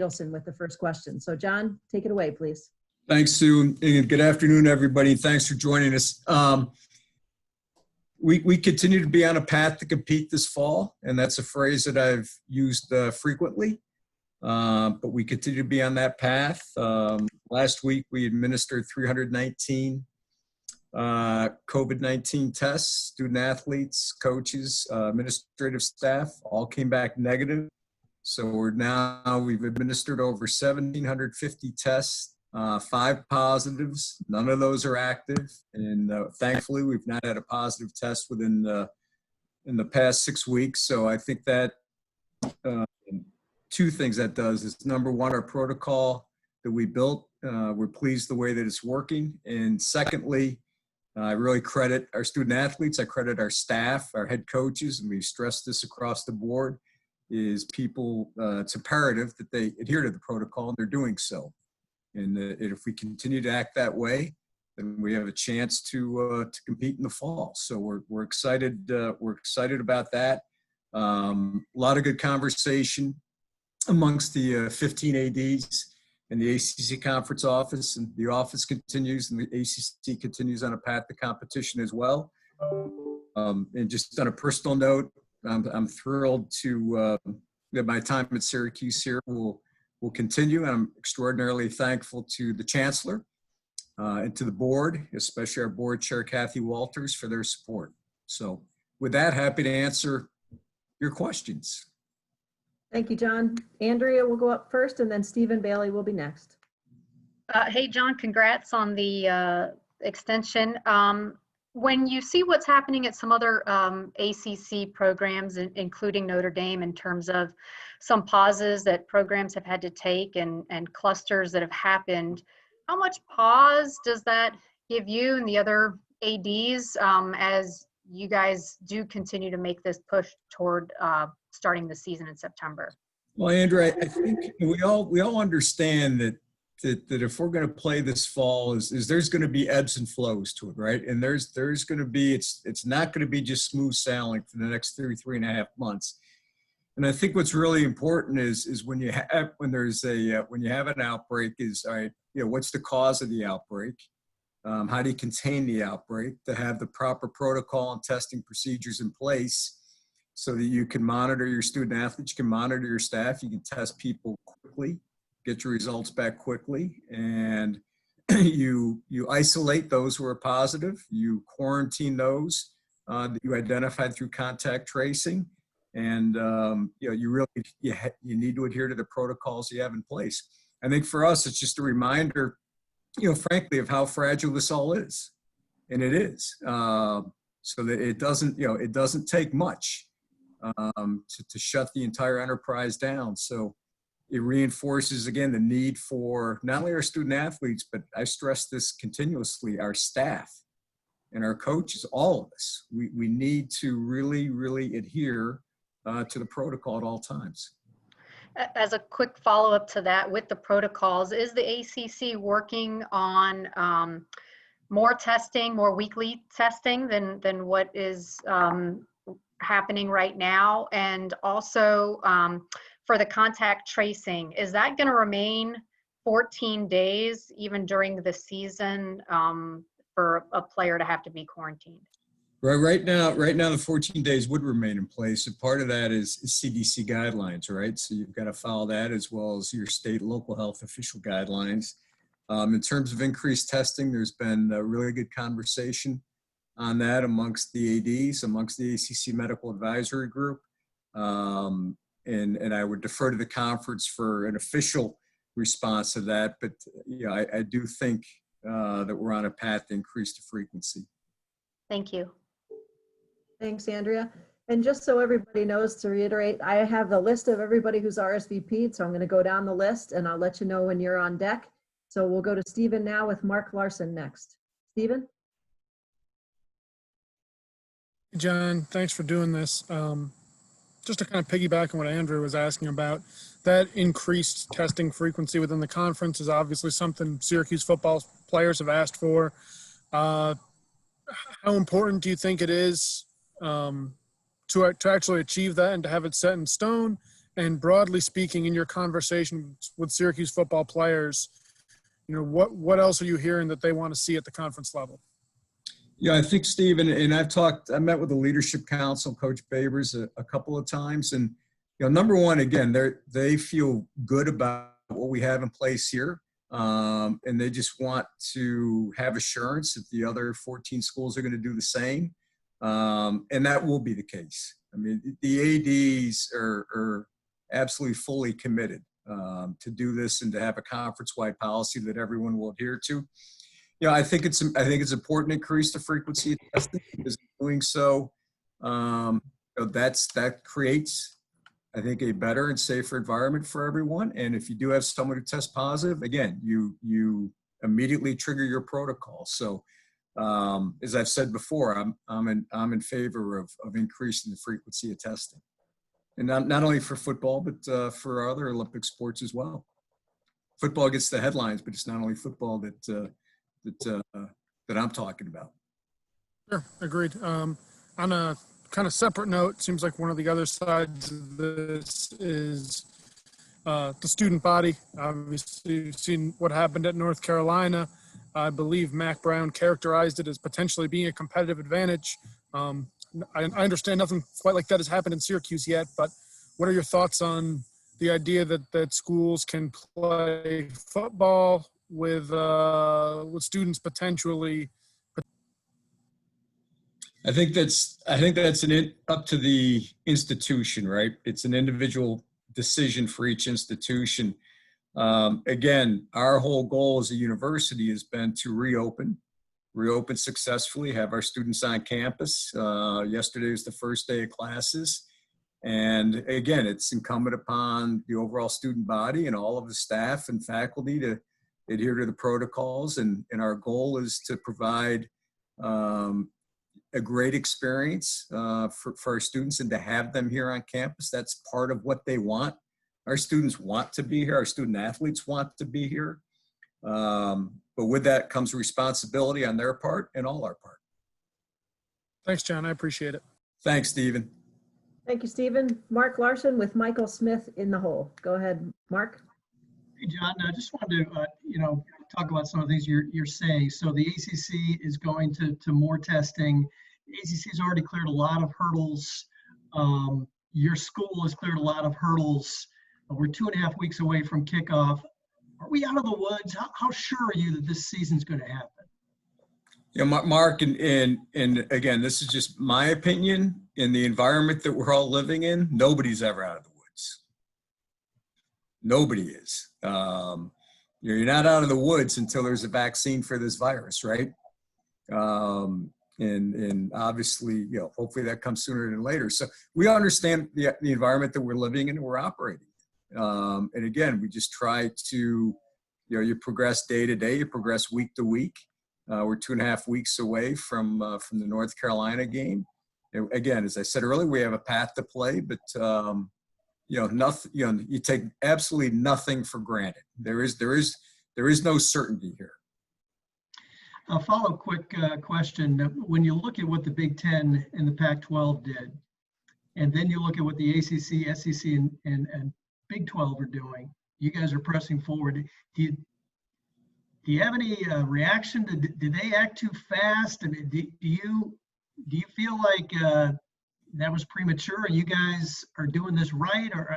Nielsen with the first question. So John, take it away, please. Thanks, Sue, and good afternoon, everybody. Thanks for joining us. We continue to be on a path to compete this fall, and that's a phrase that I've used frequently, but we continue to be on that path. Last week, we administered 319 COVID-19 tests. Student athletes, coaches, administrative staff all came back negative. So we've administered over 1,750 tests, 5 positives. None of those are active. And thankfully, we've not had a positive test in the past 6 weeks. So I think that two things that does is, number one, our protocol that we built, we're pleased the way that it's working. And secondly, I really credit our student athletes. I credit our staff, our head coaches, and we stress this across the board, is people, it's imperative that they adhere to the protocol, and they're doing so. And if we continue to act that way, then we have a chance to compete in the fall. So we're excited. We're excited about that. A lot of good conversation amongst the 15 ADs in the ACC conference office, and the office continues, and the ACC continues on a path to competition as well. And just on a personal note, I'm thrilled to that my time at Syracuse here will continue. And I'm extraordinarily thankful to the chancellor and to the board, especially our board chair, Kathy Walters, for their support. So with that, happy to answer your questions. Thank you, John. Andrea will go up first, and then Stephen Bailey will be next. Hey, John, congrats on the extension. When you see what's happening at some other ACC programs, including Notre Dame, in terms of some pauses that programs have had to take and clusters that have happened, how much pause does that give you and the other ADs as you guys do continue to make this push toward starting the season in September? Well, Andrew, I think we all understand that if we're going to play this fall, is there's going to be ebbs and flows to it, right? And there's going to be, it's not going to be just smooth sailing for the next 3.5 months. And I think what's really important is when you have an outbreak, is, all right, what's the cause of the outbreak? How do you contain the outbreak? To have the proper protocol and testing procedures in place so that you can monitor your student athletes, you can monitor your staff, you can test people quickly, get your results back quickly, and you isolate those who are positive, you quarantine those that you identified through contact tracing, and you need to adhere to the protocols you have in place. I think for us, it's just a reminder, frankly, of how fragile this all is, and it is. So that it doesn't take much to shut the entire enterprise down. So it reinforces, again, the need for not only our student athletes, but I stress this continuously, our staff and our coaches, all of us. We need to really, really adhere to the protocol at all times. As a quick follow-up to that, with the protocols, is the ACC working on more testing, more weekly testing than what is happening right now? And also for the contact tracing, is that going to remain 14 days even during the season for a player to have to be quarantined? Right now, the 14 days would remain in place. And part of that is CDC guidelines, right? So you've got to follow that, as well as your state and local health official guidelines. In terms of increased testing, there's been a really good conversation on that amongst the ADs, amongst the ACC Medical Advisory Group. And I would defer to the conference for an official response to that. But I do think that we're on a path to increase the frequency. Thank you. Thanks, Andrea. And just so everybody knows, to reiterate, I have the list of everybody who's RSVP'd, so I'm going to go down the list and I'll let you know when you're on deck. So we'll go to Stephen now, with Mark Larson next. Stephen? John, thanks for doing this. Just to kind of piggyback on what Andrew was asking about, that increased testing frequency within the conference is obviously something Syracuse football players have asked for. How important do you think it is to actually achieve that and to have it set in stone? And broadly speaking, in your conversation with Syracuse football players, what else are you hearing that they want to see at the conference level? Yeah, I think, Steve, and I met with the Leadership Council, Coach Babers, a couple of times. And, number one, again, they feel good about what we have in place here. And they just want to have assurance that the other 14 schools are going to do the same. And that will be the case. I mean, the ADs are absolutely fully committed to do this and to have a conference-wide policy that everyone will adhere to. I think it's important to increase the frequency of testing, because doing so, that creates, I think, a better and safer environment for everyone. And if you do have someone who tests positive, again, you immediately trigger your protocol. So, as I've said before, I'm in favor of increasing the frequency of testing, and not only for football, but for other Olympic sports as well. Football gets the headlines, but it's not only football that I'm talking about. Sure, agreed. On a kind of separate note, it seems like one of the other sides of this is the student body. Obviously, you've seen what happened at North Carolina. I believe Mac Brown characterized it as potentially being a competitive advantage. I understand nothing quite like that has happened in Syracuse yet, but what are your thoughts on the idea that schools can play football with students potentially? I think that's up to the institution, right? It's an individual decision for each institution. Again, our whole goal as a university has been to reopen successfully, have our students on campus. Yesterday was the first day of classes. And again, it's incumbent upon the overall student body and all of the staff and faculty to adhere to the protocols. And our goal is to provide a great experience for our students and to have them here on campus. That's part of what they want. Our students want to be here. Our student athletes want to be here. But with that comes responsibility on their part and all our part. Thanks, John. I appreciate it. Thanks, Stephen. Thank you, Stephen. Mark Larson with Michael Smith in the hole. Go ahead, Mark. Hey, John, I just wanted to, talk about some of the things you're saying. So the ACC is going to more testing. The ACC has already cleared a lot of hurdles. Your school has cleared a lot of hurdles. We're 2.5 weeks away from kickoff. Are we out of the woods? How sure are you that this season's going to happen? Yeah, Mark, and again, this is just my opinion. In the environment that we're all living in, nobody's ever out of the woods. Nobody is. You're not out of the woods until there's a vaccine for this virus, right? And obviously, hopefully that comes sooner than later. So we understand the environment that we're living in and we're operating. And again, we just try to, you progress day to day, you progress week to week. We're 2.5 weeks away from the North Carolina game. And again, as I said earlier, we have a path to play, but nothing. You take absolutely nothing for granted. There is no certainty here. A follow-up quick question. When you look at what the Big Ten and the Pac12 did, and then you look at what the ACC, SEC, and Big 12 are doing, you guys are pressing forward. Do you have any reaction? Did they act too fast? I mean, do you feel like that was premature? You guys are doing this right, or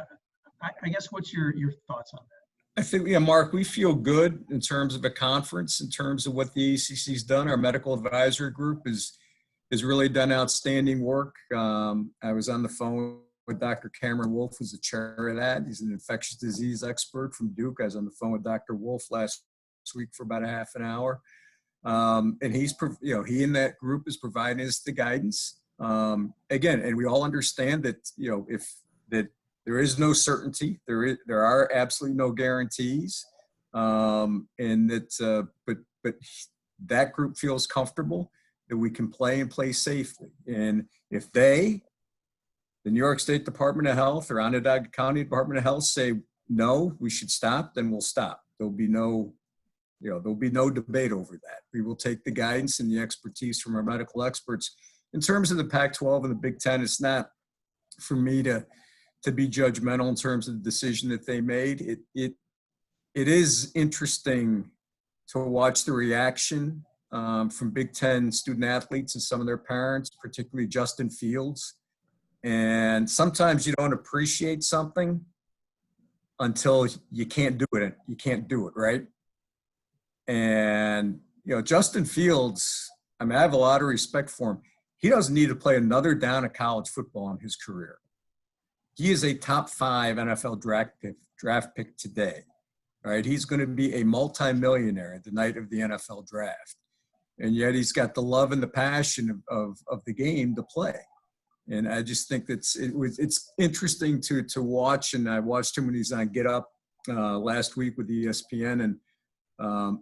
I guess what's your thoughts on that? I think, Mark, we feel good in terms of a conference, in terms of what the ACC's done. Our medical advisory group has really done outstanding work. I was on the phone with Dr. Cameron Wolf, who's the chair of that. He's an infectious disease expert from Duke. I was on the phone with Dr. Wolf last week for about a half an hour. And he's, he and that group is providing us the guidance. Again, and we all understand that, that there is no certainty. There are absolutely no guarantees. And that, but that group feels comfortable that we can play and play safely. And if the New York State Department of Health or Onondaga County Department of Health say, no, we should stop, then we'll stop. There'll be no debate over that. We will take the guidance and the expertise from our medical experts. In terms of the Pac-12 and the Big Ten, it's not for me to to be judgmental in terms of the decision that they made. It is interesting to watch the reaction from Big Ten student athletes and some of their parents, particularly Justin Fields. And sometimes you don't appreciate something until you can't do it. You can't do it, right? And, Justin Fields, I mean, I have a lot of respect for him. He doesn't need to play another down of college football in his career. He is a top 5 NFL draft pick today, right? He's going to be a multimillionaire at the night of the NFL draft. And yet he's got the love and the passion of the game to play. And I just think it's interesting to watch. And I watched him when he's on Get Up last week with ESPN. And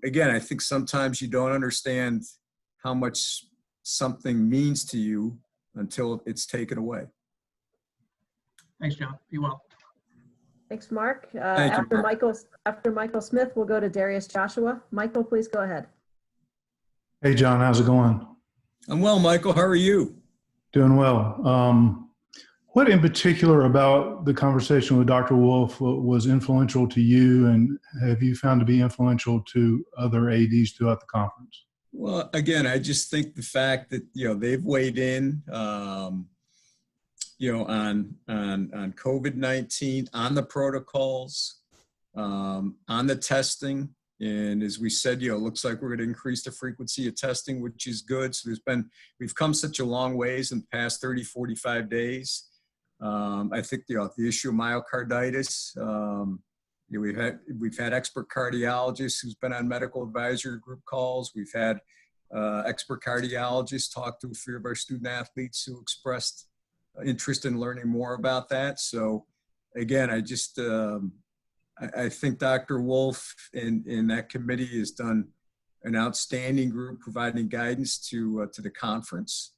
again, I think sometimes you don't understand how much something means to you until it's taken away. Thanks, John. Be well. Thanks, Mark. Thank you, Mark. After Michael Smith, we'll go to Darius Joshua. Michael, please go ahead. Hey, John, how's it going? I'm well, Michael. How are you? Doing well. What in particular about the conversation with Dr. Wolf was influential to you, and have you found to be influential to other ADs throughout the conference? Well, again, I just think the fact that, they've weighed in, on COVID-19, on the protocols, on the testing. And as we said, it looks like we're going to increase the frequency of testing, which is good. So we've come such a long ways in the past 30, 45 days. I think the issue of myocarditis, we've had expert cardiologists who's been on medical advisory group calls. We've had expert cardiologists talk to a few of our student athletes who expressed interest in learning more about that. So again, I think Dr. Wolf in that committee has done an outstanding group providing guidance to the conference.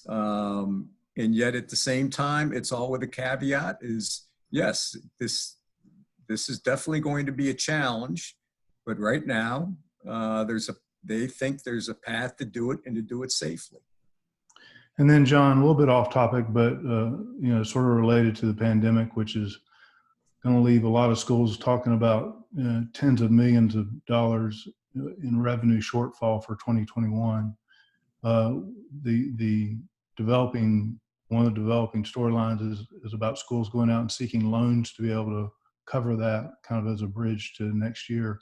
And yet at the same time, it's all with a caveat is, yes, this is definitely going to be a challenge, but right now they think there's a path to do it and to do it safely. And then, John, a little bit off topic, but sort of related to the pandemic, which is going to leave a lot of schools talking about tens of millions of dollars in revenue shortfall for 2021. One of the developing storylines is about schools going out and seeking loans to be able to cover that kind of as a bridge to next year.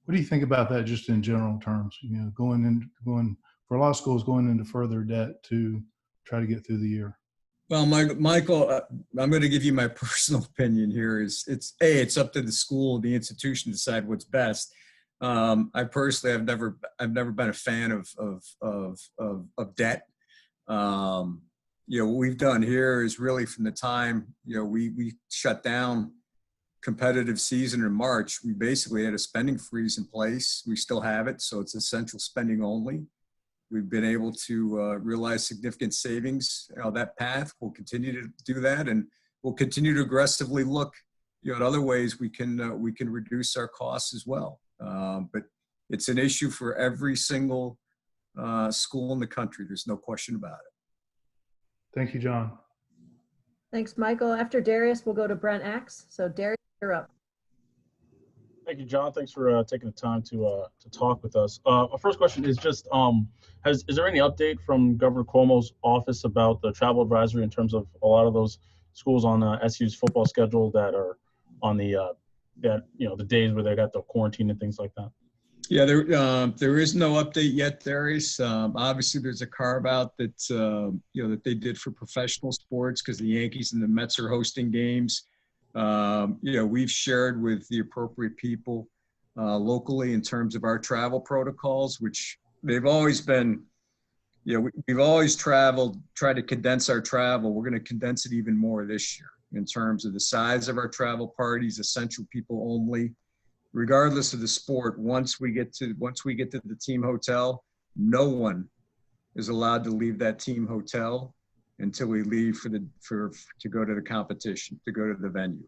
What do you think about that just in general terms? Going for a lot of schools going into further debt to try to get through the year. Well, Michael, I'm going to give you my personal opinion here. It's up to the school, the institution to decide what's best. I personally have never been a fan of debt. What we've done here is really from the time we shut down competitive season in March, we basically had a spending freeze in place. We still have it, so it's essential spending only. We've been able to realize significant savings. That path, we'll continue to do that, and we'll continue to aggressively look at other ways we can reduce our costs as well. But it's an issue for every single school in the country. There's no question about it. Thank you, John. Thanks, Michael. After Darius, we'll go to Brent Axe. So Darius, you're up. Thank you, John. Thanks for taking the time to talk with us. Our first question is just, is there any update from Governor Cuomo's office about the travel advisory in terms of a lot of those schools on SU's football schedule that are on the days where they got the quarantine and things like that? Yeah, there is no update yet, Darius. Obviously, there's a carve out that that they did for professional sports because the Yankees and the Mets are hosting games. We've shared with the appropriate people locally in terms of our travel protocols, which they've always been. We've always tried to condense our travel. We're going to condense it even more this year in terms of the size of our travel parties, essential people only. Regardless of the sport, once we get to the team hotel, no one is allowed to leave that team hotel until we leave to go to the competition, to go to the venue.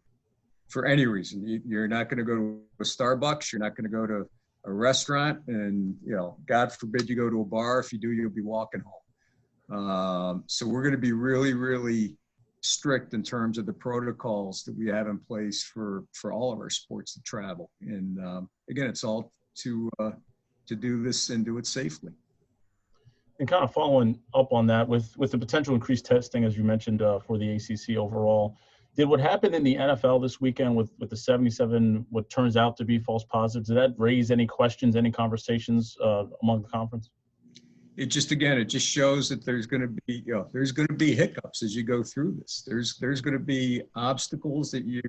For any reason, you're not going to go to a Starbucks, you're not going to go to a restaurant, and God forbid you go to a bar. If you do, you'll be walking home. So we're going to be really, really strict in terms of the protocols that we have in place for all of our sports to travel. And again, it's all to do this and do it safely. And kind of following up on that, with the potential increased testing, as you mentioned, for the ACC overall, did what happened in the NFL this weekend with the 77, what turns out to be false positives, did that raise any questions, any conversations among the conference? It just shows that there's going to be hiccups as you go through this. There's going to be obstacles that you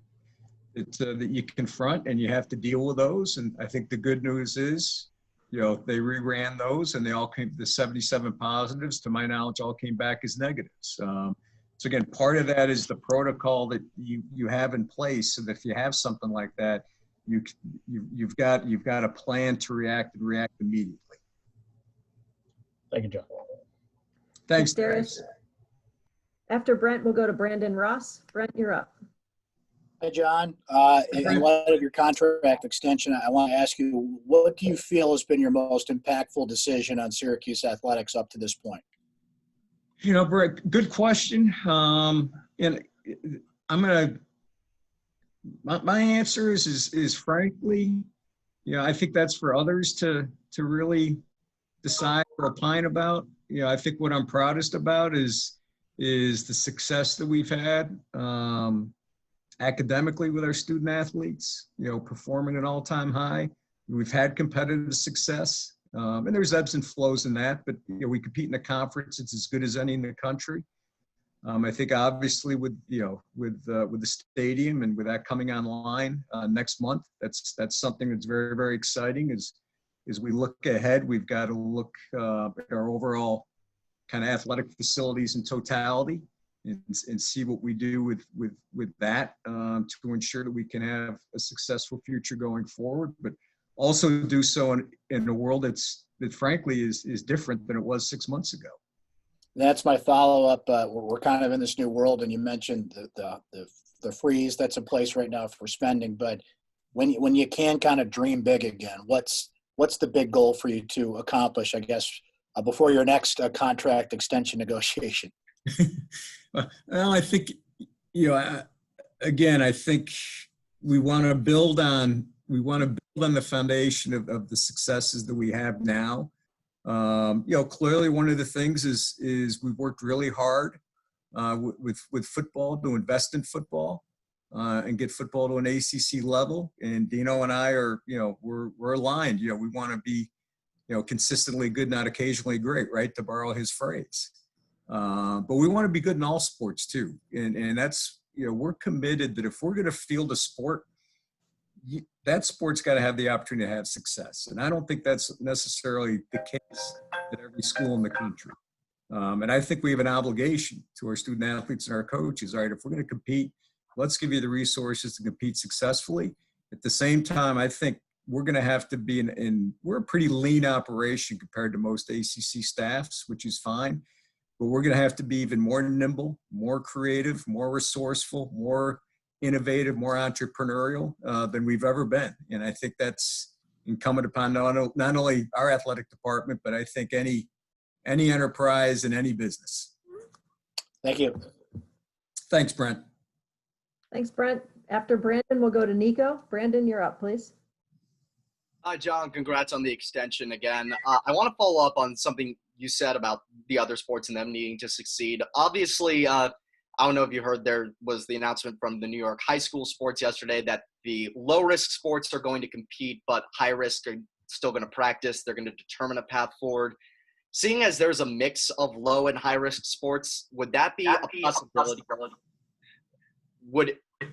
confront, and you have to deal with those. And I think the good news is, they reran those, and they all came, the 77 positives, to my knowledge, all came back as negatives. So again, part of that is the protocol that you have in place. So that if you have something like that, you've got a plan to react immediately. Thank you, John. Thanks, Darius. After Brent, we'll go to Brandon Ross. Brent, you're up. Hi, John. In light of your contract extension, I want to ask you, what do you feel has been your most impactful decision on Syracuse athletics up to this point? Brett, good question. And my answer is frankly, I think that's for others to really decide or opine about. I think what I'm proudest about is the success that we've had academically with our student athletes, performing an all-time high. We've had competitive success, and there's ebbs and flows in that, but we compete in a conference. It's as good as any in the country. I think obviously with the stadium and with that coming online next month, that's something that's very, very exciting. As we look ahead, we've got to look at our overall kind of athletic facilities in totality and see what we do with that to ensure that we can have a successful future going forward, but also do so in a world that frankly is different than it was 6 months ago. That's my follow-up. We're kind of in this new world, and you mentioned the freeze that's in place right now for spending, but when you can kind of dream big again, what's the big goal for you to accomplish, I guess, before your next contract extension negotiation? Well, I think, again, I think we want to build on the foundation of the successes that we have now. Clearly one of the things is we've worked really hard with football to invest in football and get football to an ACC level. And Dino and I are, we're aligned. We want to be, consistently good, not occasionally great, right? To borrow his phrase. But we want to be good in all sports too. And that's, we're committed that if we're going to field a sport, that sport's got to have the opportunity to have success. And I don't think that's necessarily the case at every school in the country. And I think we have an obligation to our student athletes and our coaches. All right, if we're going to compete, let's give you the resources to compete successfully. At the same time, I think we're going to have to be we're a pretty lean operation compared to most ACC staffs, which is fine. But we're going to have to be even more nimble, more creative, more resourceful, more innovative, more entrepreneurial than we've ever been. And I think that's incumbent upon not only our athletic department, but I think any enterprise and any business. Thank you. Thanks, Brent. Thanks, Brent. After Brandon, we'll go to Nico. Brandon, you're up, please. Hi, John. Congrats on the extension again. I want to follow up on something you said about the other sports and them needing to succeed. Obviously, I don't know if you heard, there was the announcement from the New York high school sports yesterday that the low-risk sports are going to compete, but high-risk are still going to practice. They're going to determine a path forward. Seeing as there's a mix of low and high-risk sports, would that be a possibility?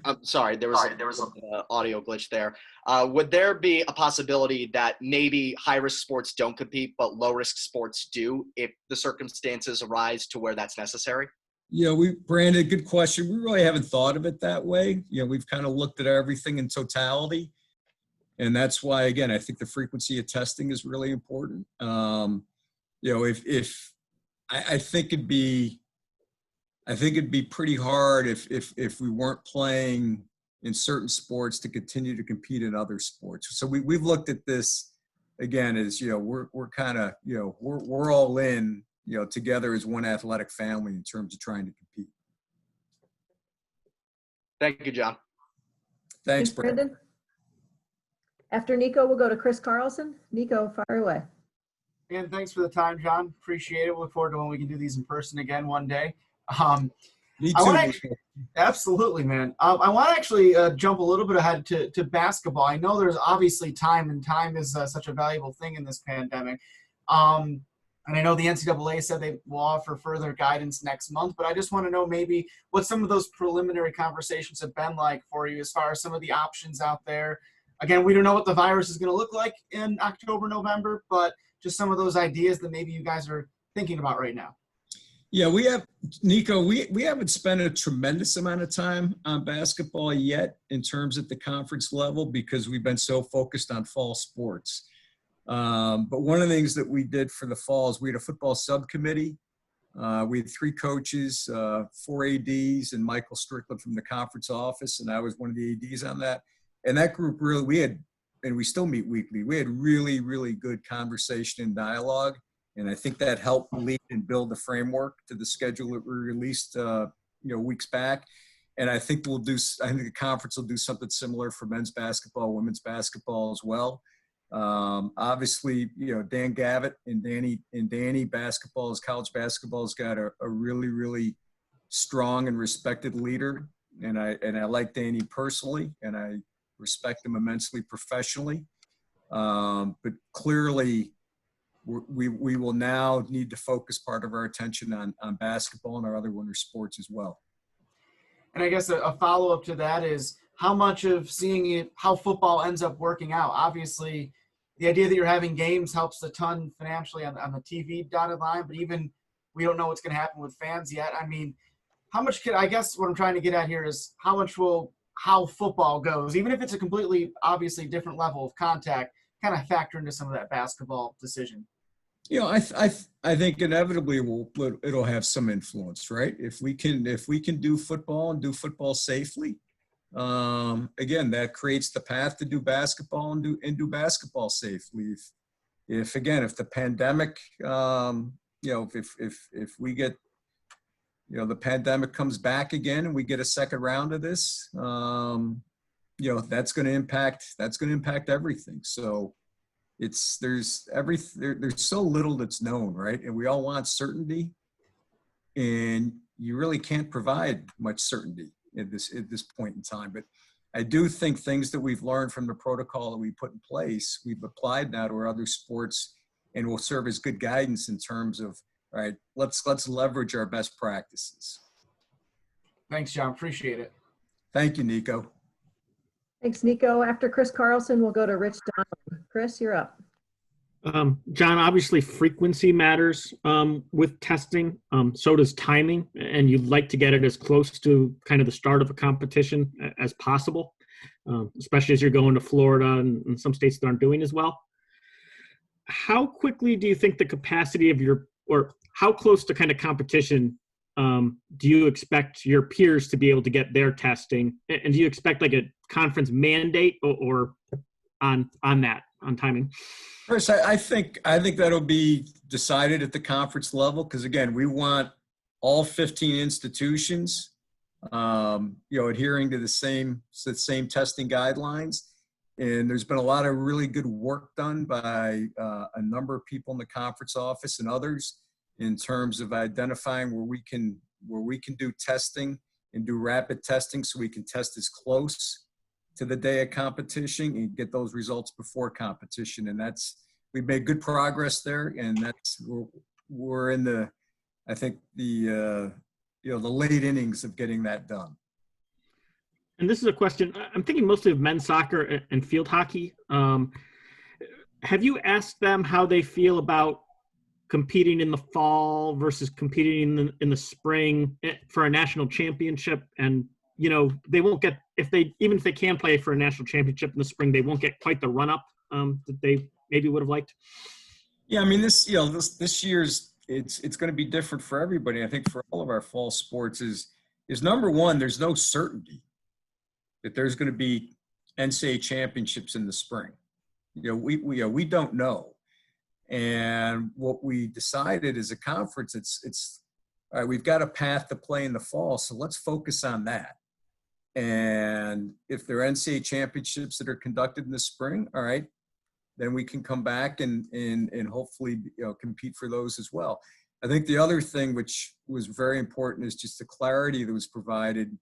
I'm sorry, there was an audio glitch there. Would there be a possibility that maybe high-risk sports don't compete, but low-risk sports do, if the circumstances arise to where that's necessary? Brandon, good question. We really haven't thought of it that way. We've kind of looked at everything in totality. And that's why, again, I think the frequency of testing is really important. I think it'd be pretty hard if we weren't playing in certain sports to continue to compete in other sports. So we've looked at this again as, we're kind of, we're all in, together as one athletic family in terms of trying to compete. Thank you, John. Thanks, Brandon. Brandon. After Nico, we'll go to Chris Carlson. Nico, fire away. And thanks for the time, John. Appreciate it. We look forward to when we can do these in person again one day. Me I want too. to absolutely, man. I want to actually jump a little bit ahead to basketball. I know there's obviously time, and time is such a valuable thing in this pandemic. And I know the NCAA said they will offer further guidance next month, but I just want to know maybe what some of those preliminary conversations have been like for you as far as some of the options out there. Again, we don't know what the virus is going to look like in October, November, but just some of those ideas that maybe you guys are thinking about right now. Yeah, we have, Nico, we haven't spent a tremendous amount of time on basketball yet in terms at the conference level because we've been so focused on fall sports. But one of the things that we did for the fall is we had a football subcommittee. We had 3 coaches, 4 ADs, and Michael Strickland from the conference office, and I was one of the ADs on that. And that group really, we had, and we still meet weekly, we had really, really good conversation and dialogue. And I think that helped lead and build the framework to the schedule that we released, weeks back. And I think I think the conference will do something similar for men's basketball, women's basketball as well. Obviously, Dan Gavitt and Danny basketball, college basketball has got a really, really strong and respected leader. And I like Danny personally, and I respect him immensely professionally. But clearly, we will now need to focus part of our attention on basketball and our other winter sports as well. And I guess a follow-up to that is how much of seeing how football ends up working out. Obviously, the idea that you're having games helps a ton financially on the TV dotted line, but even we don't know what's going to happen with fans yet. I mean, how much I guess what I'm trying to get at here is how football goes, even if it's a completely obviously different level of contact, kind of factor into some of that basketball decision. I think inevitably it'll have some influence, right? If we can do football and do football safely, again, that creates the path to do basketball and do basketball safely. If the pandemic, if we get, the pandemic comes back again and we get a second round of this, that's going to impact everything. So there's so little that's known, right? And we all want certainty, and you really can't provide much certainty at this point in time. But I do think things that we've learned from the protocol that we put in place, we've applied now to our other sports, and will serve as good guidance in terms of, all right, let's leverage our best practices. Thanks, John. Appreciate it. Thank you, Nico. Thanks, Nico. After Chris Carlson, we'll go to Rich Donnelly. Chris, you're up. John, obviously frequency matters with testing. So does timing, and you'd like to get it as close to kind of the start of a competition as possible, especially as you're going to Florida and some states that aren't doing as well. How quickly do you think the capacity of or how close to kind of competition do you expect your peers to be able to get their testing? And do you expect like a conference mandate or on timing? Chris, I think that'll be decided at the conference level, because again, we want all 15 institutions, adhering to the same testing guidelines. And there's been a lot of really good work done by a number of people in the conference office and others in terms of identifying where we can do testing and do rapid testing, so we can test as close to the day of competition and get those results before competition. And we've made good progress there, and we're in the late innings of getting that done. And this is a question, I'm thinking mostly of men's soccer and field hockey. Have you asked them how they feel about competing in the fall versus competing in the spring for a national championship? And they won't get, even if they can play for a national championship in the spring, they won't get quite the run up that they maybe would have liked. Yeah, I mean, this year's it's going to be different for everybody. I think for all of our fall sports is number one, there's no certainty that there's going to be NCAA championships in the spring. We don't know. And what we decided as a conference, it's all right, we've got a path to play in the fall, so let's focus on that. And if there are NCAA championships that are conducted in the spring, all right, then we can come back and hopefully, compete for those as well. I think the other thing which was very important is just the clarity that was provided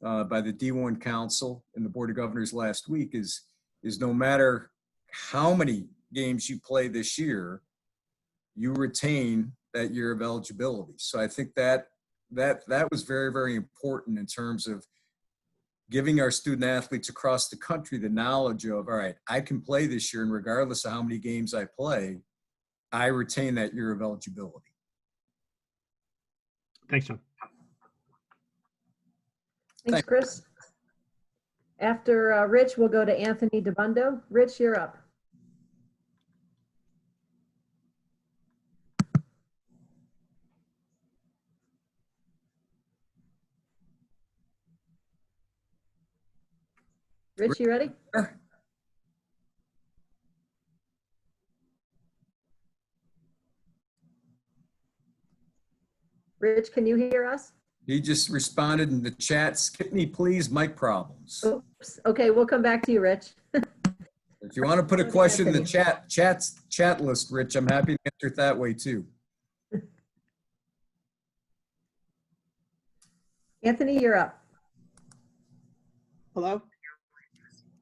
by the D1 Council and the Board of Governors last week is no matter how many games you play this year, you retain that year of eligibility. So I think that was very, very important in terms of giving our student athletes across the country the knowledge of, all right, I can play this year, and regardless of how many games I play, I retain that year of eligibility. Thanks, John. Thanks, Chris. After Rich, we'll go to Anthony DeBundo. Rich, you're up. Rich, you ready? Rich, can you hear us? He just responded in the chat, skip me please, mic problems. Oops. Okay, we'll come back to you, Rich. If you want to put a question in the chat list, Rich, I'm happy to answer it that way too. Anthony, you're up. Hello?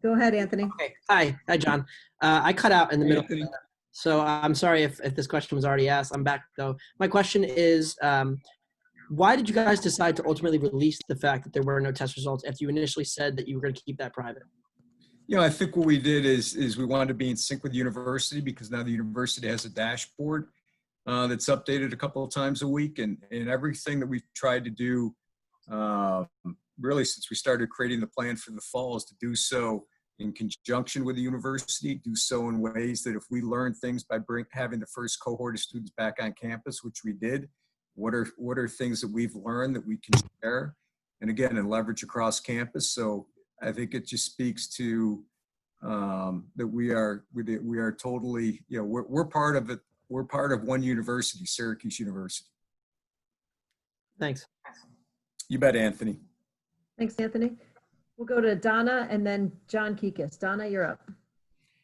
Go ahead, Anthony. Okay. Hi, John. I cut out in the middle, so I'm sorry if this question was already asked. I'm back though. My question is, why did you guys decide to ultimately release the fact that there were no test results after you initially said that you were going to keep that private? I think what we did is we wanted to be in sync with the university, because now the university has a dashboard that's updated a couple of times a week, and everything that we've tried to do really since we started creating the plan for the fall is to do so in conjunction with the university, do so in ways that if we learn things by having the first cohort of students back on campus, which we did, what are things that we've learned that we can share, and again, and leverage across campus. So I think it just speaks to that we are totally, we're part of it. We're part of one university, Syracuse University. Thanks. You bet, Anthony. Thanks, Anthony. We'll go to Donna and then John Kikis. Donna, you're up.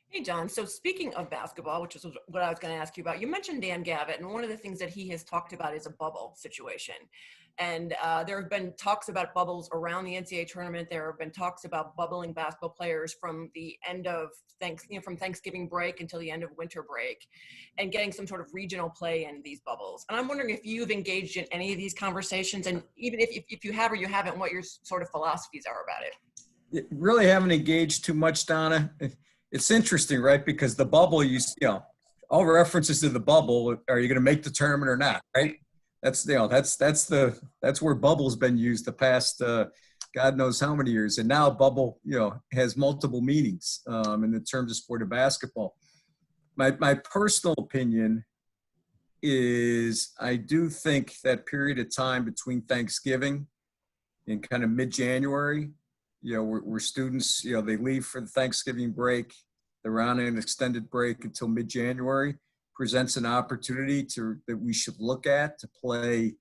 Hey, John. So speaking of basketball, which is what I was going to ask you about, you mentioned Dan Gavitt, and one of the things that he has talked about is a bubble situation. And there have been talks about bubbles around the NCAA tournament. There have been talks about bubbling basketball players from the end of from Thanksgiving break until the end of winter break, and getting some sort of regional play in these bubbles. And I'm wondering if you've engaged in any of these conversations, and even if you have or you haven't, what your sort of philosophies are about it. Really haven't engaged too much, Donna. It's interesting, right? Because the bubble, all references to the bubble, are you going to make the tournament or not, right? That's where bubble's been used the past God knows how many years, and now bubble has multiple meanings in the terms of sport of basketball. My personal opinion is I do think that period of time between Thanksgiving and kind of mid-January, where students they leave for the Thanksgiving break, they're on an extended break until mid-January, presents an opportunity that we should look at to play,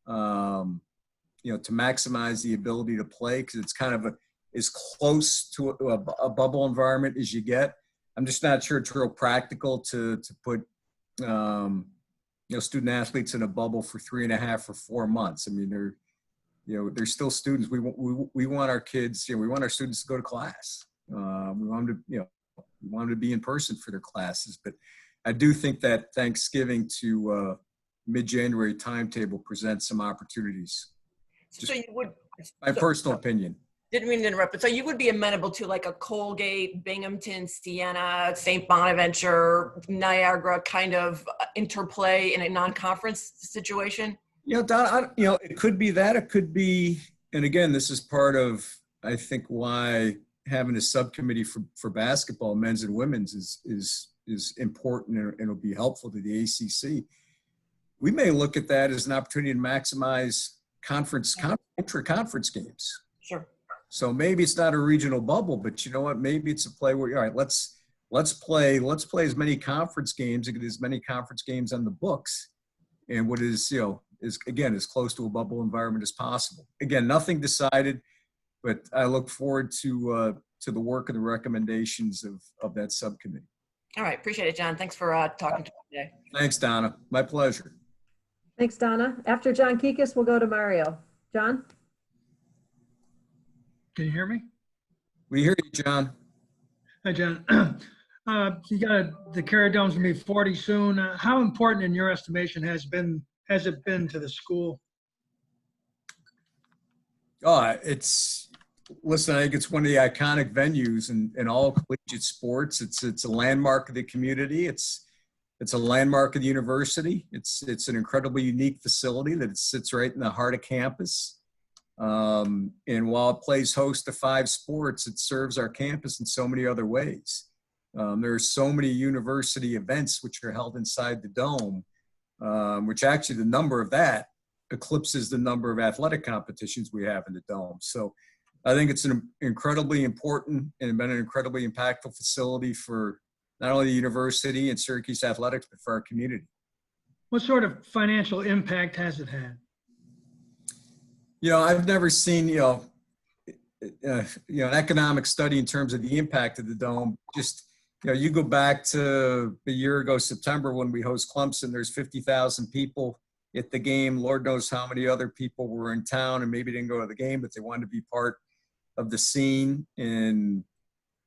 to maximize the ability to play, because it's kind of as close to a bubble environment as you get. I'm just not sure it's real practical to put student athletes in a bubble for 3.5 or 4 months. I mean, they're still students. We want our kids, we want our students to go to class. We want them to, we want them to be in person for their classes, but I do think that Thanksgiving to mid-January timetable presents some opportunities. So you would, my personal opinion. Didn't mean to interrupt, but so you would be amenable to like a Colgate, Binghamton, Siena, St. Bonaventure, Niagara kind of interplay in a non-conference situation? Don, it could be that. It could be, and again, this is part of, I think, why having a subcommittee for basketball, men's and women's, is important and it'll be helpful to the ACC. We may look at that as an opportunity to maximize intra-conference games. Sure. So maybe it's not a regional bubble, but you know what? Maybe it's a play where, all right, let's play as many conference games and get as many conference games on the books, and what is, is again as close to a bubble environment as possible. Again, nothing decided. but I look forward to the work and the recommendations of that subcommittee. All right, appreciate it, John. Thanks for talking to me today. Thanks, Donna. My pleasure. Thanks, Donna. After John Kikis, we'll go to Mario. John? Can you hear me? We hear you, John. Hi, John. You got the Carrier Dome's gonna be 40 soon. How important, in your estimation, has it been to the school? Oh, listen, I think it's one of the iconic venues in all collegiate sports. It's a landmark of the community. It's a landmark of the university. It's an incredibly unique facility that it sits right in the heart of campus. And while it plays host to 5 sports, it serves our campus in so many other ways. There are so many university events which are held inside the dome, which actually the number of that eclipses the number of athletic competitions we have in the dome. So I think it's an incredibly important and been an incredibly impactful facility for not only the university and Syracuse athletics, but for our community. What sort of financial impact has it had? I've never seen, an economic study in terms of the impact of the dome. Just, you go back to a year ago, September, when we host Clemson, there's 50,000 people at the game. Lord knows how many other people were in town and maybe didn't go to the game, but they wanted to be part of the scene. And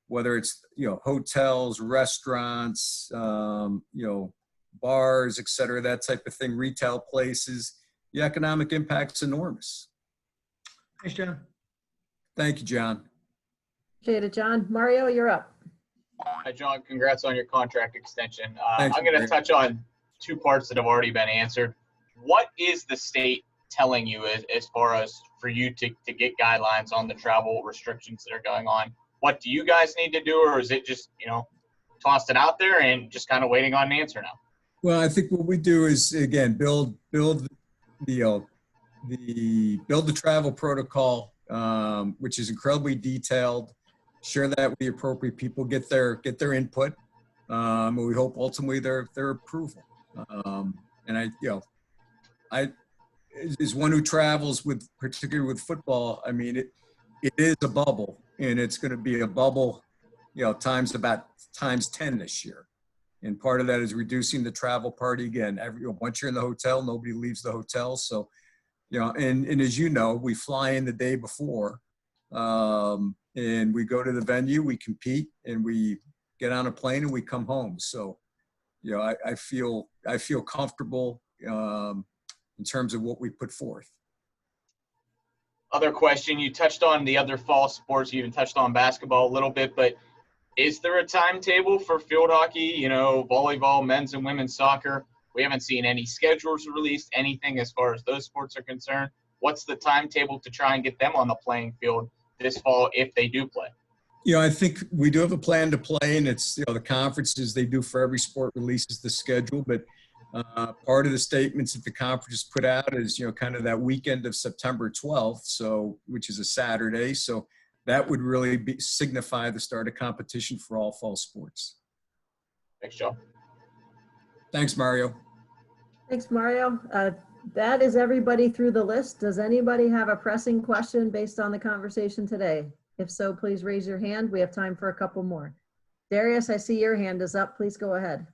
whether it's, hotels, restaurants, bars, et cetera, that type of thing, retail places, the economic impact's enormous. Thanks, John. Thank you, John. Appreciate it, John. Mario, you're up. Hi, John. Congrats on your contract extension. Thanks, I'm going to Mario. touch on 2 parts that have already been answered. What is the state telling you as far as for you to get guidelines on the travel restrictions that are going on? What do you guys need to do, or is it just, tossed it out there and just kind of waiting on an answer now? Well, I think what we do is, again, build the travel protocol, which is incredibly detailed. Share that with the appropriate people, get their input, and we hope ultimately their approval. And I, as one who travels particularly with football, I mean, it is a bubble, and it's going to be a bubble, times 10 this year. And part of that is reducing the travel party. Again, once you're in the hotel, nobody leaves the hotel. So, and as you know, we fly in the day before, and we go to the venue, we compete, and we get on a plane and we come home. So, I feel comfortable in terms of what we put forth. Other question, you touched on the other fall sports, you even touched on basketball a little bit, but is there a timetable for field hockey, volleyball, men's and women's soccer? We haven't seen any schedules released, anything as far as those sports are concerned. What's the timetable to try and get them on the playing field this fall if they do play? I think we do have a plan to play, and it's, the conferences they do for every sport releases the schedule, but part of the statements that the conference put out is, kind of that weekend of September 12th, so, which is a Saturday. So that would really signify the start of competition for all fall sports. Thanks, Joe. Thanks, Mario. Thanks, Mario. That is everybody through the list. Does anybody have a pressing question based on the conversation today? If so, please raise your hand. We have time for a couple more. Darius, I see your hand is up. Please go ahead.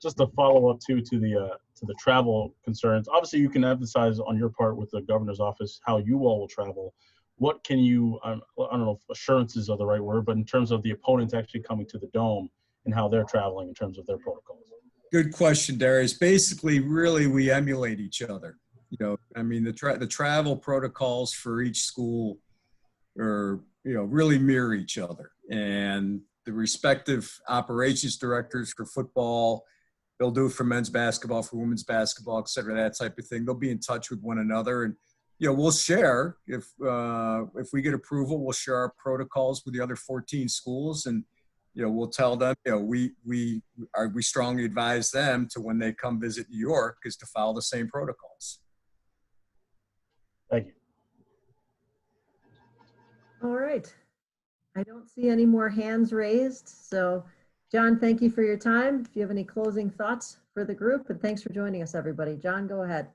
Just a follow-up to the travel concerns. Obviously, you can emphasize on your part with the governor's office how you all will travel. What can you, I don't know if assurances are the right word, but in terms of the opponents actually coming to the Dome and how they're traveling in terms of their protocols? Good question, Darius. Basically, really, we emulate each other. I mean, the travel protocols for each school are, really mirror each other. And the respective operations directors for football, they'll do it for men's basketball, for women's basketball, et cetera, that type of thing. They'll be in touch with one another. And, we'll share, if we get approval, we'll share our protocols with the other 14 schools. And, we'll tell them, we strongly advise them to, when they come visit New York, is to follow the same protocols. Thank you. All right. I don't see any more hands raised. So, John, thank you for your time. If you have any closing thoughts for the group, and thanks for joining us, everybody. John, go ahead.